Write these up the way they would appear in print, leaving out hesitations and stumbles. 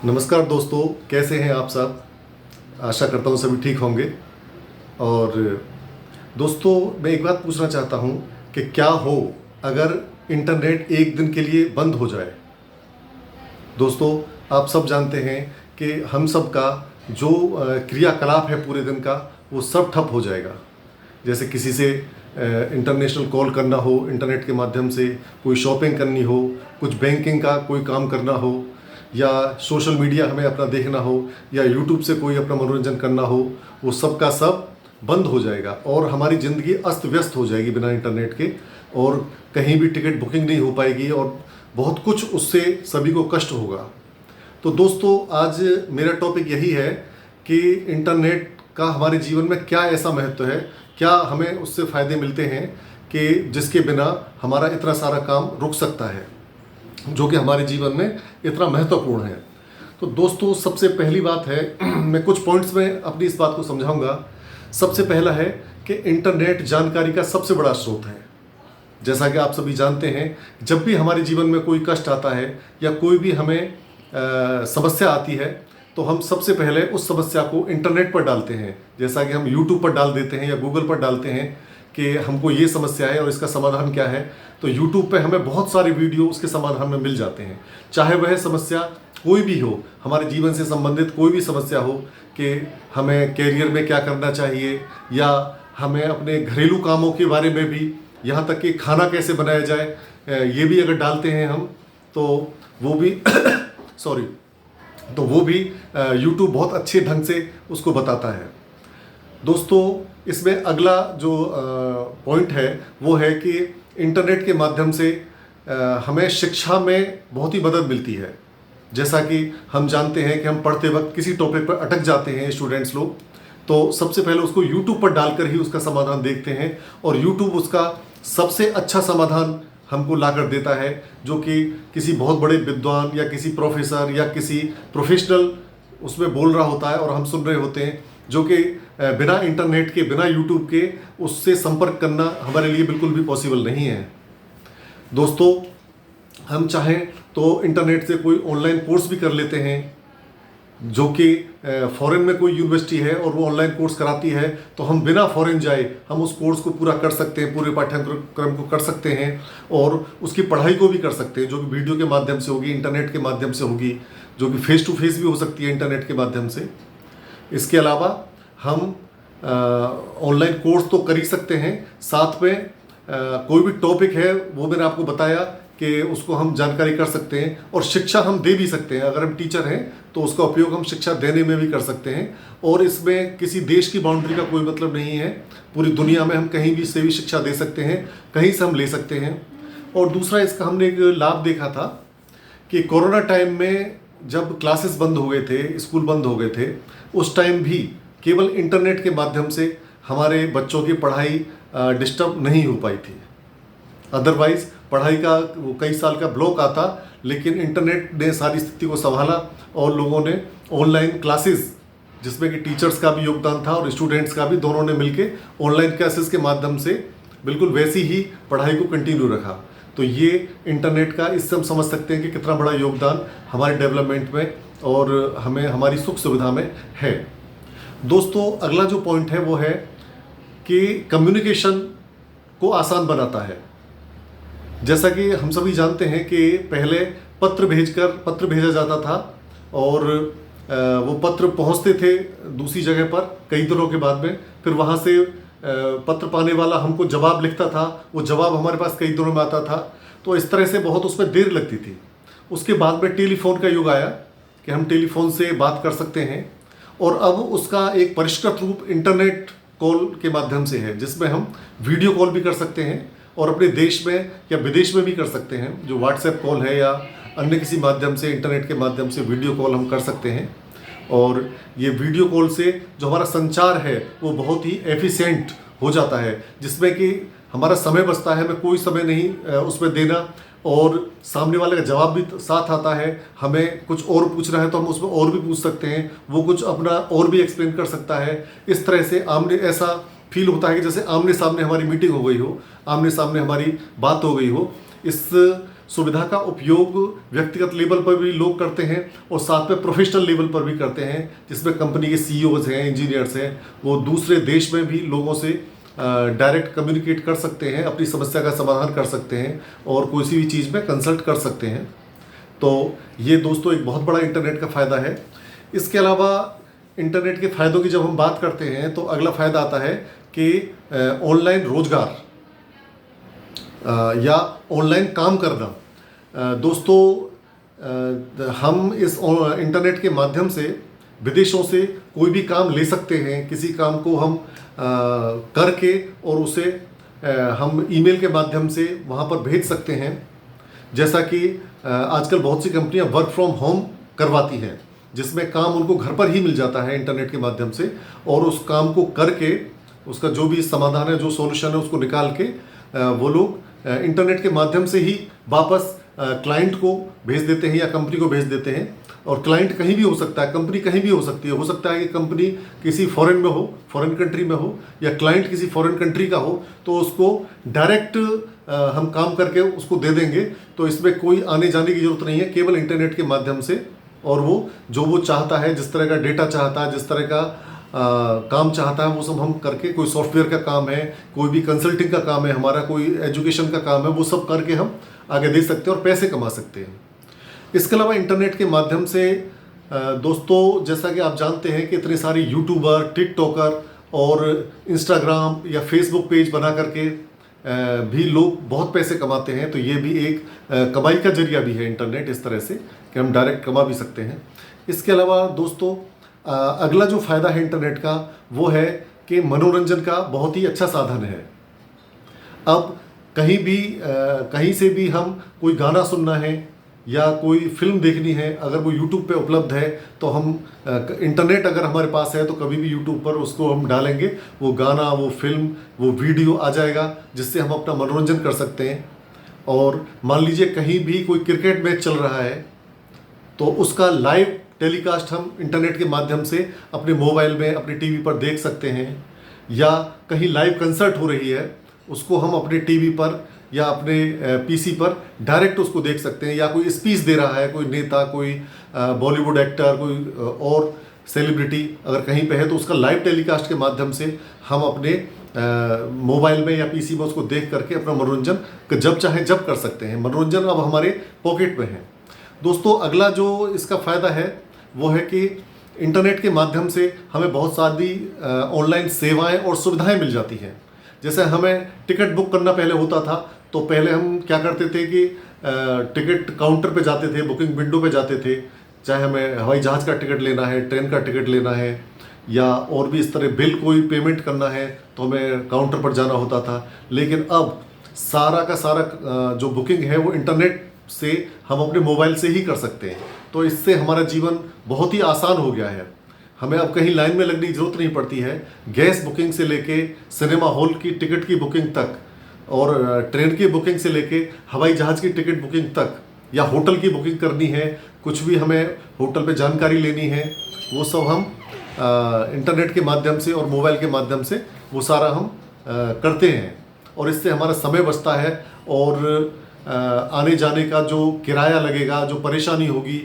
नमस्कार दोस्तों, कैसे हैं आप सब। आशा करता हूँ सभी ठीक होंगे। और दोस्तों, मैं एक बात पूछना चाहता हूँ कि क्या हो अगर इंटरनेट एक दिन के लिए बंद हो जाए। दोस्तों, आप सब जानते हैं कि हम सब का जो क्रियाकलाप है पूरे दिन का, वो सब ठप हो जाएगा। जैसे किसी से इंटरनेशनल कॉल करना हो इंटरनेट के माध्यम से, कोई शॉपिंग करनी हो, कुछ बैंकिंग का कोई काम करना हो, या सोशल मीडिया हमें अपना देखना हो, या यूट्यूब से कोई अपना मनोरंजन करना हो, वो सब का सब बंद हो जाएगा और हमारी ज़िंदगी अस्त व्यस्त हो जाएगी बिना इंटरनेट के। और कहीं भी टिकट बुकिंग नहीं हो पाएगी और बहुत कुछ उससे सभी को कष्ट होगा। तो दोस्तों, आज मेरा टॉपिक यही है कि इंटरनेट का हमारे जीवन में क्या ऐसा महत्व है, क्या हमें उससे फ़ायदे मिलते हैं कि जिसके बिना हमारा इतना सारा काम रुक सकता है, जो कि हमारे जीवन में इतना महत्वपूर्ण है। तो दोस्तों, सबसे पहली बात है मैं कुछ पॉइंट्स में अपनी इस बात को समझाऊंगा। सबसे पहला है कि इंटरनेट जानकारी का सबसे बड़ा स्रोत है। जैसा कि आप सभी जानते हैं, जब भी हमारे जीवन में कोई कष्ट आता है या कोई भी हमें समस्या आती है, तो हम सबसे पहले उस समस्या को इंटरनेट पर डालते हैं। जैसा कि हम यूट्यूब पर डाल देते हैं या गूगल पर डालते हैं कि हमको ये समस्या है और इसका समाधान क्या है, तो यूट्यूब पे हमें बहुत सारे वीडियो उसके समाधान में मिल जाते हैं। चाहे वह समस्या कोई भी हो, हमारे जीवन से संबंधित कोई भी समस्या हो, कि हमें कैरियर में क्या करना चाहिए, या हमें अपने घरेलू कामों के बारे में भी, यहाँ तक कि खाना कैसे बनाया जाए, ये भी अगर डालते हैं हम, तो वो भी सॉरी तो वो भी यूट्यूब बहुत अच्छे ढंग से उसको बताता है। दोस्तों, इसमें अगला जो पॉइंट है वो है कि इंटरनेट के माध्यम से हमें शिक्षा में बहुत ही मदद मिलती है। जैसा कि हम जानते हैं कि हम पढ़ते वक्त किसी टॉपिक पर अटक जाते हैं स्टूडेंट्स लोग, तो सबसे पहले उसको यूट्यूब पर डालकर ही उसका समाधान देखते हैं, और यूट्यूब उसका सबसे अच्छा समाधान हमको ला कर देता है, जो कि किसी बहुत बड़े विद्वान या किसी प्रोफेसर या किसी प्रोफेशनल उसमें बोल रहा होता है और हम सुन रहे होते हैं, जो कि बिना इंटरनेट के, बिना यूट्यूब के उससे संपर्क करना हमारे लिए बिल्कुल भी पॉसिबल नहीं है। दोस्तों, हम चाहें तो इंटरनेट से कोई ऑनलाइन कोर्स भी कर लेते हैं, जो कि फॉरेन में कोई यूनिवर्सिटी है और वो ऑनलाइन कोर्स कराती है, तो हम बिना फॉरेन जाए हम उस कोर्स को पूरा कर सकते हैं, पूरे पाठ्यक्रम को कर सकते हैं और उसकी पढ़ाई को भी कर सकते हैं, जो कि वीडियो के माध्यम से होगी, इंटरनेट के माध्यम से होगी, जो कि फेस टू फेस भी हो सकती है इंटरनेट के माध्यम से। इसके अलावा हम ऑनलाइन कोर्स तो कर ही सकते हैं, साथ में कोई भी टॉपिक है वो मैंने आपको बताया कि उसको हम जानकारी कर सकते हैं, और शिक्षा हम दे भी सकते हैं। अगर हम टीचर हैं तो उसका उपयोग हम शिक्षा देने में भी कर सकते हैं, और इसमें किसी देश की बाउंड्री का कोई मतलब नहीं है। पूरी दुनिया में हम कहीं भी से भी शिक्षा दे सकते हैं, कहीं से हम ले सकते हैं। और दूसरा, इसका हमने एक लाभ देखा था कि कोरोना टाइम में जब क्लासेस बंद हो गए थे, स्कूल बंद हो गए थे, उस टाइम भी केवल इंटरनेट के माध्यम से हमारे बच्चों की पढ़ाई डिस्टर्ब नहीं हो पाई थी। अदरवाइज पढ़ाई का वो कई साल का ब्लॉक आता, लेकिन इंटरनेट ने सारी स्थिति को संभाला और लोगों ने ऑनलाइन क्लासेस, जिसमें कि टीचर्स का भी योगदान था और स्टूडेंट्स का भी, दोनों ने मिलके ऑनलाइन क्लासेस के माध्यम से बिल्कुल वैसी ही पढ़ाई को कंटिन्यू रखा। तो ये इंटरनेट का, इससे हम समझ सकते हैं कि कितना बड़ा योगदान हमारे डेवलपमेंट में और हमें हमारी सुख सुविधा में है। दोस्तों, अगला जो पॉइंट है वो है कि कम्युनिकेशन को आसान बनाता है। जैसा कि हम सभी जानते हैं कि पहले पत्र भेजा जाता था, और वो पत्र पहुंचते थे दूसरी जगह पर कई दिनों के बाद में, फिर वहां से पत्र पाने वाला हमको जवाब लिखता था, वो जवाब हमारे पास कई दिनों में आता था। तो इस तरह से बहुत उसमें देर लगती थी। उसके बाद में टेलीफोन का युग आया कि हम टेलीफोन से बात कर सकते हैं, और अब उसका एक परिष्कृत रूप इंटरनेट कॉल के माध्यम से है, जिसमें हम वीडियो कॉल भी कर सकते हैं और अपने देश में या विदेश में भी कर सकते हैं। जो व्हाट्सएप कॉल है या अन्य किसी माध्यम से, इंटरनेट के माध्यम से वीडियो कॉल हम कर सकते हैं। और ये वीडियो कॉल से जो हमारा संचार है वो बहुत ही एफिशिएंट हो जाता है, जिसमें कि हमारा समय बचता है, हमें कोई समय नहीं उसमें देना, और सामने वाले का जवाब भी साथ आता है। हमें कुछ और पूछना है तो हम उसमें और भी पूछ सकते हैं, वो कुछ अपना और भी एक्सप्लेन कर सकता है। इस तरह से ऐसा फील होता है कि जैसे आमने सामने हमारी मीटिंग हो गई हो, आमने सामने हमारी बात हो गई हो। इस सुविधा का उपयोग व्यक्तिगत लेवल पर भी लोग करते हैं और साथ में प्रोफेशनल लेवल पर भी करते हैं, जिसमें कंपनी के सीईओज हैं, इंजीनियर्स हैं, वो दूसरे देश में भी लोगों से डायरेक्ट कम्युनिकेट कर सकते हैं, अपनी समस्या का समाधान कर सकते हैं और किसी भी चीज़ में कंसल्ट कर सकते हैं। तो ये दोस्तों एक बहुत बड़ा इंटरनेट का फ़ायदा है। इसके अलावा इंटरनेट के फ़ायदों की जब हम बात करते हैं तो अगला फ़ायदा आता है कि ऑनलाइन रोजगार या ऑनलाइन काम करना। दोस्तों हम इस इंटरनेट के माध्यम से विदेशों से कोई भी काम ले सकते हैं, किसी काम को हम करके और उसे हम ईमेल के माध्यम से वहाँ पर भेज सकते हैं। जैसा कि आजकल बहुत सी कंपनियां वर्क फ्रॉम होम करवाती हैं, जिसमें काम उनको घर पर ही मिल जाता है इंटरनेट के माध्यम से, और उस काम को करके उसका जो भी समाधान है, जो सॉल्यूशन है, उसको निकाल के वो लोग इंटरनेट के माध्यम से ही वापस क्लाइंट को भेज देते हैं या कंपनी को भेज देते हैं। और क्लाइंट कहीं भी हो सकता है, कंपनी कहीं भी हो सकती है। हो सकता है कि कंपनी किसी फॉरेन में हो, फॉरेन कंट्री में हो, या क्लाइंट किसी फॉरेन कंट्री का हो, तो उसको डायरेक्ट हम काम करके उसको दे देंगे। तो इसमें कोई आने जाने की जरूरत नहीं है, केवल इंटरनेट के माध्यम से। और वो जो वो चाहता है, जिस तरह का डेटा चाहता है, जिस तरह का काम चाहता है, वो सब हम करके, कोई सॉफ्टवेयर का काम है, कोई भी कंसल्टिंग का काम है हमारा, कोई एजुकेशन का काम है, वो सब करके हम आगे दे सकते हैं और पैसे कमा सकते हैं। इसके अलावा इंटरनेट के माध्यम से दोस्तों, जैसा कि आप जानते हैं कि इतने सारे यूट्यूबर, टिकटॉकर और इंस्टाग्राम या फेसबुक पेज बना करके भी लोग बहुत पैसे कमाते हैं। तो ये भी एक कमाई का जरिया भी है इंटरनेट, इस तरह से कि हम डायरेक्ट कमा भी सकते हैं। इसके अलावा दोस्तों अगला जो फ़ायदा है इंटरनेट का, वो है कि मनोरंजन का बहुत ही अच्छा साधन है। अब कहीं से भी हम कोई गाना सुनना है या कोई फिल्म देखनी है, अगर वो YouTube पे उपलब्ध है तो हम इंटरनेट अगर हमारे पास है तो कभी भी YouTube पर उसको हम डालेंगे, वो गाना, वो फिल्म, वो वीडियो आ जाएगा, जिससे हम अपना मनोरंजन कर सकते हैं। और मान लीजिए कहीं भी कोई क्रिकेट मैच चल रहा है तो उसका लाइव टेलीकास्ट हम इंटरनेट के माध्यम से अपने मोबाइल में, अपने टीवी पर देख सकते हैं। या कहीं लाइव कंसर्ट हो रही है, उसको हम अपने टीवी पर या अपने पीसी पर डायरेक्ट उसको देख सकते हैं। या कोई स्पीच दे रहा है, कोई नेता, कोई बॉलीवुड एक्टर, कोई और सेलिब्रिटी अगर कहीं पे है, तो उसका लाइव टेलीकास्ट के माध्यम से हम अपने मोबाइल में या पीसी में उसको देख करके अपना मनोरंजन जब चाहे जब कर सकते हैं। मनोरंजन अब हमारे पॉकेट में है। दोस्तों अगला जो इसका फ़ायदा है वो है कि इंटरनेट के माध्यम से हमें बहुत सारी ऑनलाइन सेवाएं और सुविधाएं मिल जाती हैं। जैसे हमें टिकट बुक करना पहले होता था, तो पहले हम क्या करते थे कि टिकट काउंटर पे जाते थे, बुकिंग विंडो पे जाते थे, चाहे हमें हवाई जहाज़ का टिकट लेना है, ट्रेन का टिकट लेना है, या और भी इस तरह बिल कोई पेमेंट करना है तो हमें काउंटर पर जाना होता था। लेकिन अब सारा का सारा जो बुकिंग है वो इंटरनेट से हम अपने मोबाइल से ही कर सकते हैं। तो इससे हमारा जीवन बहुत ही आसान हो गया है। हमें अब कहीं लाइन में लगने की ज़रूरत नहीं पड़ती है। गैस बुकिंग से लेके सिनेमा हॉल की टिकट की बुकिंग तक, और ट्रेन की बुकिंग से लेके हवाई जहाज़ की टिकट बुकिंग तक, या होटल की बुकिंग करनी है, कुछ भी हमें होटल पे जानकारी लेनी है, वो सब हम इंटरनेट के माध्यम से और मोबाइल के माध्यम से वो सारा हम करते हैं। और इससे हमारा समय बचता है, और आने जाने का जो किराया लगेगा, जो परेशानी होगी,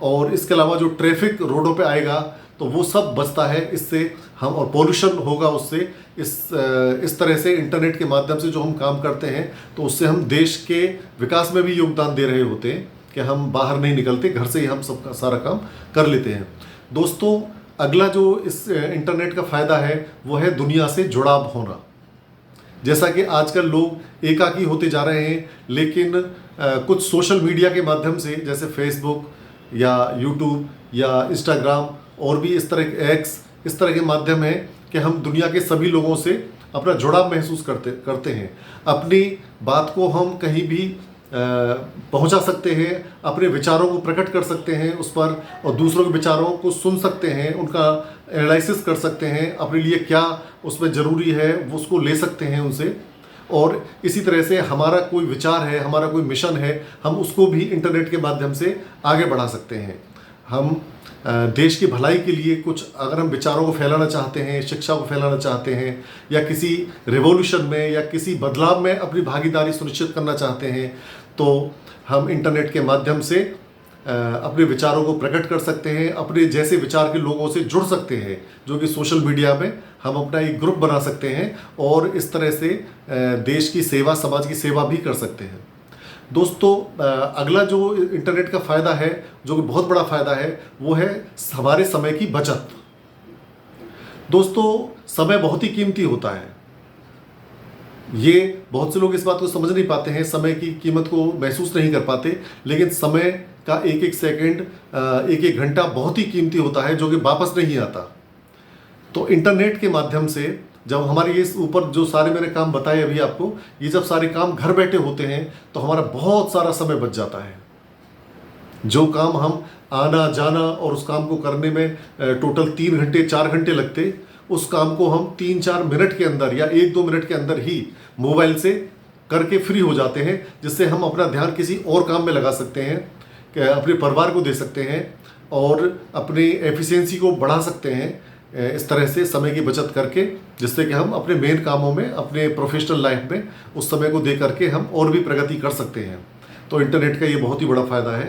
और इसके अलावा जो ट्रैफिक रोडों पे आएगा, तो वो सब बचता है इससे हम, और पॉल्यूशन होगा उससे। इस तरह से इंटरनेट के माध्यम से जो हम काम करते हैं, तो उससे हम देश के विकास में भी योगदान दे रहे होते हैं कि हम बाहर नहीं निकलते, घर से ही हम सब सारा काम कर लेते हैं। दोस्तों अगला जो इस इंटरनेट का फ़ायदा है वो है दुनिया से जुड़ाव होना। जैसा कि आजकल लोग एकाकी होते जा रहे हैं, लेकिन कुछ सोशल मीडिया के माध्यम से, जैसे फेसबुक या यूट्यूब या इंस्टाग्राम और भी इस तरह के एक्स, इस तरह के माध्यम है कि हम दुनिया के सभी लोगों से अपना जुड़ाव महसूस करते हैं। अपनी बात को हम कहीं भी पहुंचा सकते हैं, अपने विचारों को प्रकट कर सकते हैं उस पर, और दूसरों के विचारों को सुन सकते हैं, उनका एनालिसिस कर सकते हैं, अपने लिए क्या उसमें ज़रूरी है वो उसको ले सकते हैं उनसे। और इसी तरह से हमारा कोई विचार है, हमारा कोई मिशन है, हम उसको भी इंटरनेट के माध्यम से आगे बढ़ा सकते हैं। हम देश की भलाई के लिए कुछ अगर हम विचारों को फैलाना चाहते हैं, शिक्षा को फैलाना चाहते हैं, या किसी रिवॉल्यूशन में या किसी बदलाव में अपनी भागीदारी सुनिश्चित करना चाहते हैं, तो हम इंटरनेट के माध्यम से अपने विचारों को प्रकट कर सकते हैं, अपने जैसे विचार के लोगों से जुड़ सकते हैं, जो कि सोशल मीडिया में हम अपना एक ग्रुप बना सकते हैं और इस तरह से देश की सेवा, समाज की सेवा भी कर सकते हैं। दोस्तों, अगला जो इंटरनेट का फ़ायदा है, जो कि बहुत बड़ा फ़ायदा है, वो है हमारे समय की बचत। दोस्तों, समय बहुत ही कीमती होता है। ये बहुत से लोग इस बात को समझ नहीं पाते हैं, समय की कीमत को महसूस नहीं कर पाते, लेकिन समय का एक एक सेकंड, एक एक घंटा बहुत ही कीमती होता है, जो कि वापस नहीं आता। तो इंटरनेट के माध्यम से जब हमारे ये ऊपर जो सारे मैंने काम बताए अभी आपको, ये जब सारे काम घर बैठे होते हैं तो हमारा बहुत सारा समय बच जाता है। जो काम हम आना जाना और उस काम को करने में टोटल 3 घंटे 4 घंटे लगते, उस काम को हम 3-4 मिनट के अंदर या 1-2 मिनट के अंदर ही मोबाइल से करके फ्री हो जाते हैं, जिससे हम अपना ध्यान किसी और काम में लगा सकते हैं, अपने परिवार को दे सकते हैं और अपनी एफिशिएंसी को बढ़ा सकते हैं इस तरह से समय की बचत करके, जिससे कि हम अपने मेन कामों में, अपने प्रोफेशनल लाइफ में उस समय को दे करके हम और भी प्रगति कर सकते हैं। तो इंटरनेट का ये बहुत ही बड़ा फ़ायदा है।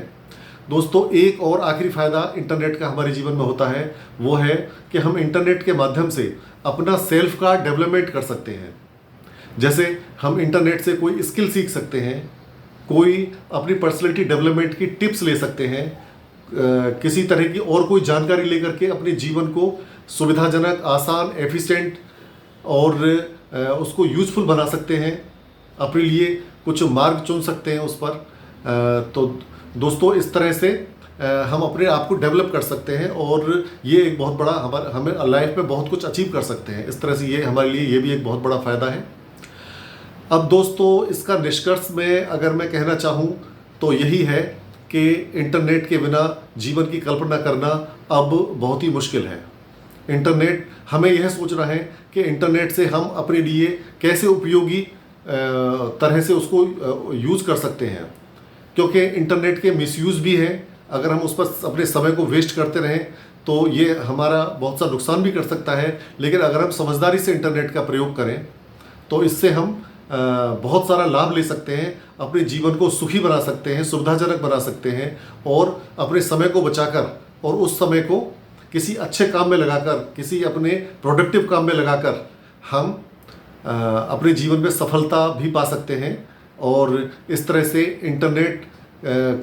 दोस्तों, एक और आखिरी फ़ायदा इंटरनेट का हमारे जीवन में होता है, वो है कि हम इंटरनेट के माध्यम से अपना सेल्फ का डेवलपमेंट कर सकते हैं। जैसे हम इंटरनेट से कोई स्किल सीख सकते हैं, कोई अपनी पर्सनैलिटी डेवलपमेंट की टिप्स ले सकते हैं, किसी तरह की और कोई जानकारी लेकर के अपने जीवन को सुविधाजनक, आसान, एफिशिएंट और उसको यूज़फुल बना सकते हैं, अपने लिए कुछ मार्ग चुन सकते हैं उस पर। तो दोस्तों, इस तरह से हम अपने आप को डेवलप कर सकते हैं और ये एक बहुत बड़ा हमें लाइफ में बहुत कुछ अचीव कर सकते हैं। इस तरह से ये हमारे लिए ये भी एक बहुत बड़ा फ़ायदा है। अब दोस्तों, इसका निष्कर्ष में अगर मैं कहना चाहूँ तो यही है कि इंटरनेट के बिना जीवन की कल्पना करना अब बहुत ही मुश्किल है। इंटरनेट, हमें यह सोचना है कि इंटरनेट से हम अपने लिए कैसे उपयोगी तरह से उसको यूज़ कर सकते हैं, क्योंकि इंटरनेट के मिसयूज़ भी हैं। अगर हम उस पर अपने समय को वेस्ट करते रहें तो ये हमारा बहुत सा नुकसान भी कर सकता है, लेकिन अगर हम समझदारी से इंटरनेट का प्रयोग करें तो इससे हम बहुत सारा लाभ ले सकते हैं, अपने जीवन को सुखी बना सकते हैं, सुविधाजनक बना सकते हैं और अपने समय को बचाकर और उस समय को किसी अच्छे काम में लगाकर, किसी अपने प्रोडक्टिव काम में लगाकर हम अपने जीवन में सफलता भी पा सकते हैं। और इस तरह से इंटरनेट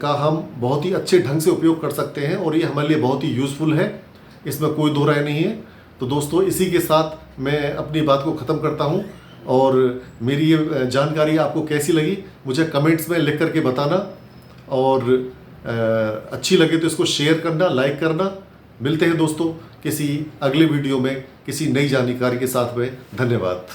का हम बहुत ही अच्छे ढंग से उपयोग कर सकते हैं और ये हमारे लिए बहुत ही यूज़फुल है, इसमें कोई दो राय नहीं है। तो दोस्तों, इसी के साथ मैं अपनी बात को ख़त्म करता हूँ और मेरी ये जानकारी आपको कैसी लगी मुझे कमेंट्स में लिख करके बताना और अच्छी लगे तो इसको शेयर करना, लाइक करना। मिलते हैं दोस्तों किसी अगले वीडियो में किसी नई जानकारी के साथ में। धन्यवाद।